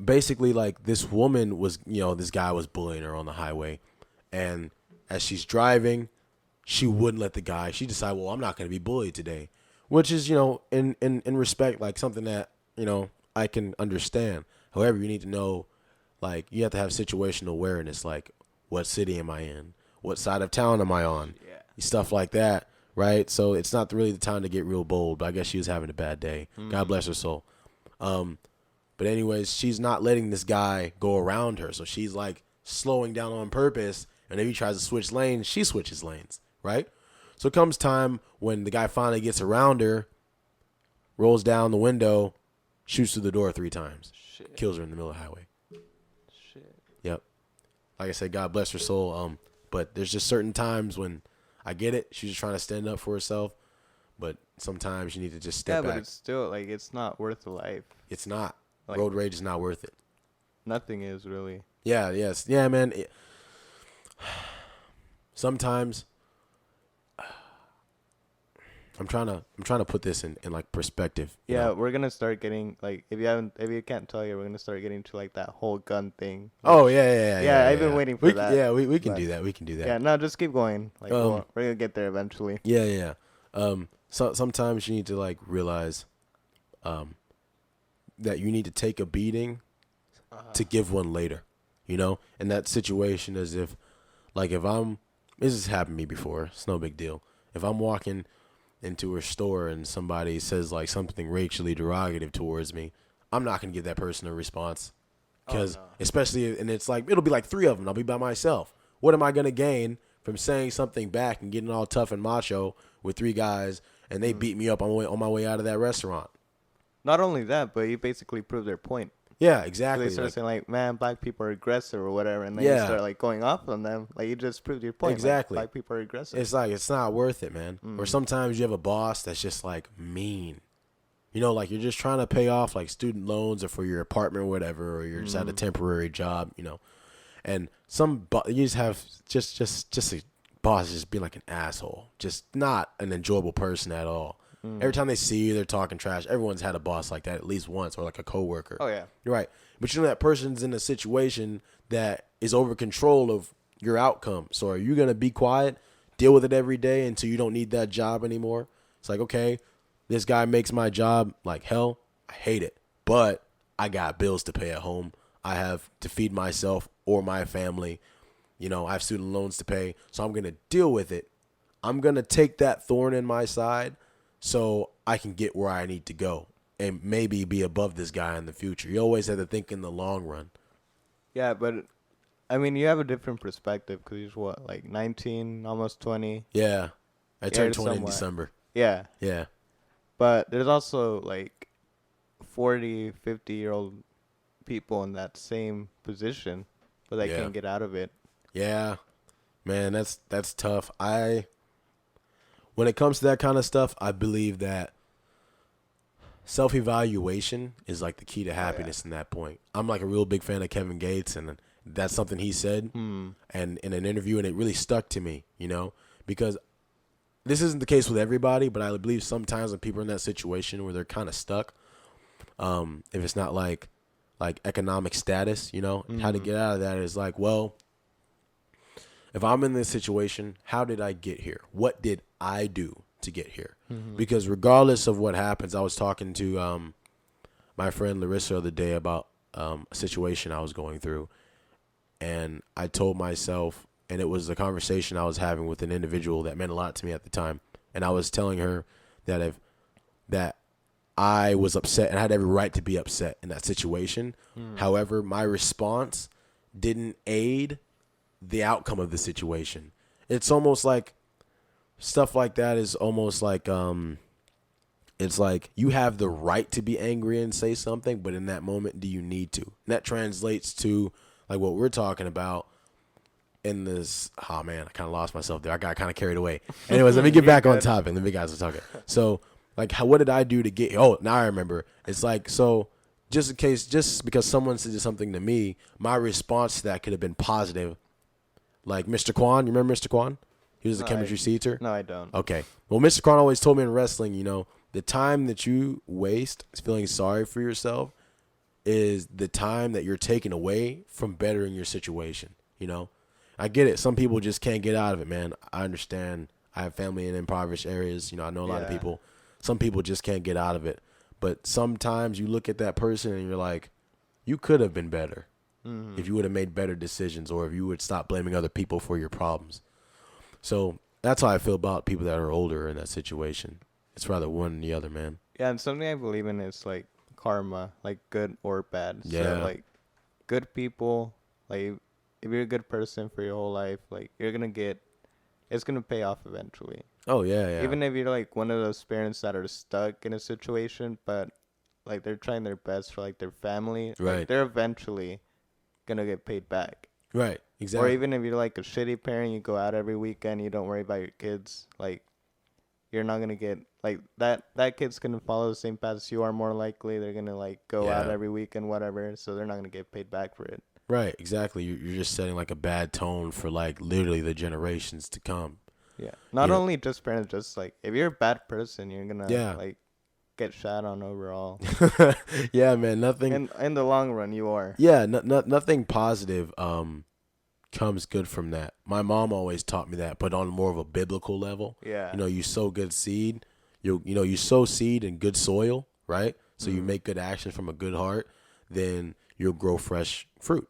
basically, like, this woman was, this guy was bullying her on the highway. And as she's driving, she wouldn't let the guy. She decided, well, I'm not going to be bullied today, which is, in respect, like something that, I can understand. However, you need to know, like, you have to have situational awareness, like, what city am I in? What side of town am I on? Yeah. Stuff like that, right? So it's not really the time to get real bold, but I guess she was having a bad day. God bless her soul. But anyways, she's not letting this guy go around her. So she's like slowing down on purpose. And if he tries to switch lanes, she switches lanes, right? So it comes time when the guy finally gets around her, rolls down the window, shoots through the door 3 times, kills her in the middle of the highway. Shit. Yep. Like I said, God bless her soul. But there's just certain times when I get it. She's just trying to stand up for herself. But sometimes you need to just step back. But it's still, like, it's not worth the life. It's not. Like, road rage is not worth it. Nothing is really. Yeah, yes. Yeah, man. Sometimes I'm trying to put this in like perspective. Yeah, we're gonna start getting, like, if you can't tell yet, we're gonna start getting to like that whole gun thing. Oh yeah. Yeah, I've been waiting for that. Yeah, we can do that. We can do that. Yeah, no, just keep going. Like, we're gonna get there eventually. Yeah. So sometimes you need to like realize, that you need to take a beating to give one later. In that situation, as if, like, this has happened to me before. It's no big deal. If I'm walking into a store and somebody says like something racially derogative towards me, I'm not gonna give that person a response, because especially, and it's like, it'll be like 3 of them. I'll be by myself. What am I gonna gain from saying something back and getting all tough and macho with 3 guys, and they beat me up on my way out of that restaurant? Not only that, but you basically proved their point. Yeah, exactly. So they start saying like, man, black people are aggressive or whatever, and then you start like going off on them. Like, you just proved your point. Exactly. Like, black people are aggressive. It's like, it's not worth it, man. Or sometimes you have a boss that's just like mean. Like, you're just trying to pay off like student loans or for your apartment or whatever, or you're just at a temporary job, and you just have just a boss just being like an asshole, just not an enjoyable person at all. Every time they see you, they're talking trash. Everyone's had a boss like that at least once, or like a coworker. Oh yeah, you're right. But that person's in a situation that is over control of your outcome. So are you gonna be quiet, deal with it every day until you don't need that job anymore? It's like, okay, this guy makes my job like hell. I hate it, but I got bills to pay at home. I have to feed myself or my family. I have student loans to pay, so I'm gonna deal with it. I'm gonna take that thorn in my side, so I can get where I need to go and maybe be above this guy in the future. You always have to think in the long run. Yeah, but I mean, you have a different perspective because you're what, like 19, almost 20. Yeah, I turned 20 in December. Yeah. Yeah. But there's also like 40, 50-year-old people in that same position, but they can't get out of it. Yeah, man, that's tough. When it comes to that kind of stuff, I believe that self-evaluation is like the key to happiness in that point. I'm like a real big fan of Kevin Gates, and that's something he said and in an interview, and it really stuck to me, because this isn't the case with everybody, but I believe sometimes when people are in that situation where they're kind of stuck, if it's not like economic status, how to get out of that is like, well, if I'm in this situation, how did I get here? What did I do to get here? Because regardless of what happens, I was talking to my friend Larissa the other day about a situation I was going through, and I told myself, and it was a conversation I was having with an individual that meant a lot to me at the time, and I was telling her that I was upset and I had every right to be upset in that situation. However, my response didn't aid the outcome of the situation. It's almost like stuff like that is almost like it's like you have the right to be angry and say something, but in that moment, do you need to? And that translates to like what we're talking about in this. Oh man, I kind of lost myself there. I got kind of carried away. Anyways, let me get back on topic. The big guys are talking. So like, what did I do to get? Oh, now I remember. It's like, so just because someone said something to me, my response to that could have been positive. Like Mr. Kwan, you remember Mr. Kwan? He was a chemistry teacher. No, I don't. Okay. Well, Mr. Kwan always told me in wrestling, the time that you waste feeling sorry for yourself is the time that you're taking away from bettering your situation. You know, I get it. Some people just can't get out of it, man. I understand. I have family in impoverished areas. You know, I know a lot of people. Some people just can't get out of it. But sometimes you look at that person and you're like, you could have been better if you would have made better decisions, or if you would stop blaming other people for your problems. So that's how I feel about people that are older in that situation. It's rather one than the other, man. Yeah, and something I believe in is like karma, like good or bad. Yeah. So like good people, like if you're a good person for your whole life, like it's gonna pay off eventually. Oh yeah, yeah. Even if you're like one of those parents that are stuck in a situation, but like they're trying their best for like their family, Right. like, they're eventually gonna get paid back. Right. Exactly. Or even if you're like a shitty parent, you go out every weekend, you don't worry about your kids, like you're not gonna get like that kid's gonna follow the same path as you are, more likely. They're gonna like go out every weekend, whatever, so they're not gonna get paid back for it. Right, exactly. You're just setting like a bad tone for like literally the generations to come. Yeah. Not only just parents, just like if you're a bad person, you're gonna like get shot on overall. Yeah, man. Nothing. In the long run, you are. Yeah, nothing positive comes good from that. My mom always taught me that, but on more of a biblical level. Yeah. You know, you sow good seed. You sow seed in good soil, right? So you make good actions from a good heart, then you'll grow fresh fruit.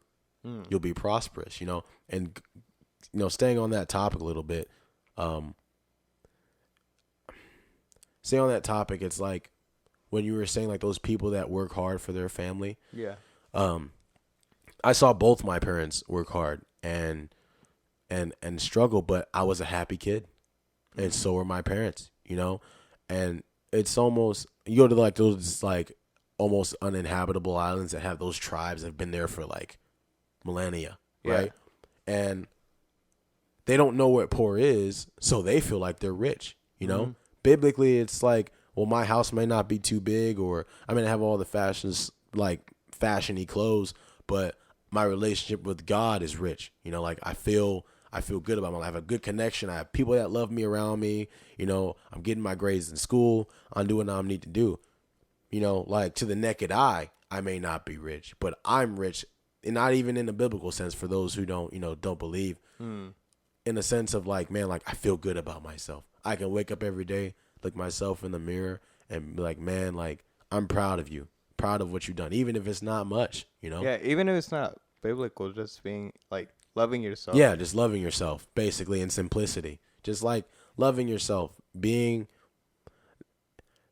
You'll be prosperous, you know. And you know, staying on that topic a little bit, stay on that topic. It's like when you were saying like those people that work hard for their family. Yeah. I saw both my parents work hard and struggle, but I was a happy kid, and so were my parents, you know. And it's almost, you go to like those like almost uninhabitable islands that have those tribes that have been there for like millennia, right? And they don't know what poor is, so they feel like they're rich, you know. Biblically, it's like, well, my house may not be too big, or I mean, I have all the fashions, like fashiony clothes, but my relationship with God is rich, you know. Like I feel good about my life. I have a good connection. I have people that love me around me. You know, I'm getting my grades in school. I'm doing what I need to do. You know, like to the naked eye, I may not be rich, but I'm rich, and not even in the biblical sense for those who don't believe. In a sense of like, man, like I feel good about myself. I can wake up every day, look myself in the mirror, and be like, man, like I'm proud of you, proud of what you've done, even if it's not much, you know. Yeah, even if it's not biblical, just being like loving yourself. Yeah, just loving yourself, basically, in simplicity. Just like loving yourself,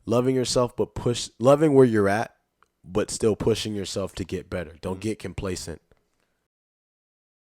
loving yourself, but loving where you're at, but still pushing yourself to get better. Don't get complacent.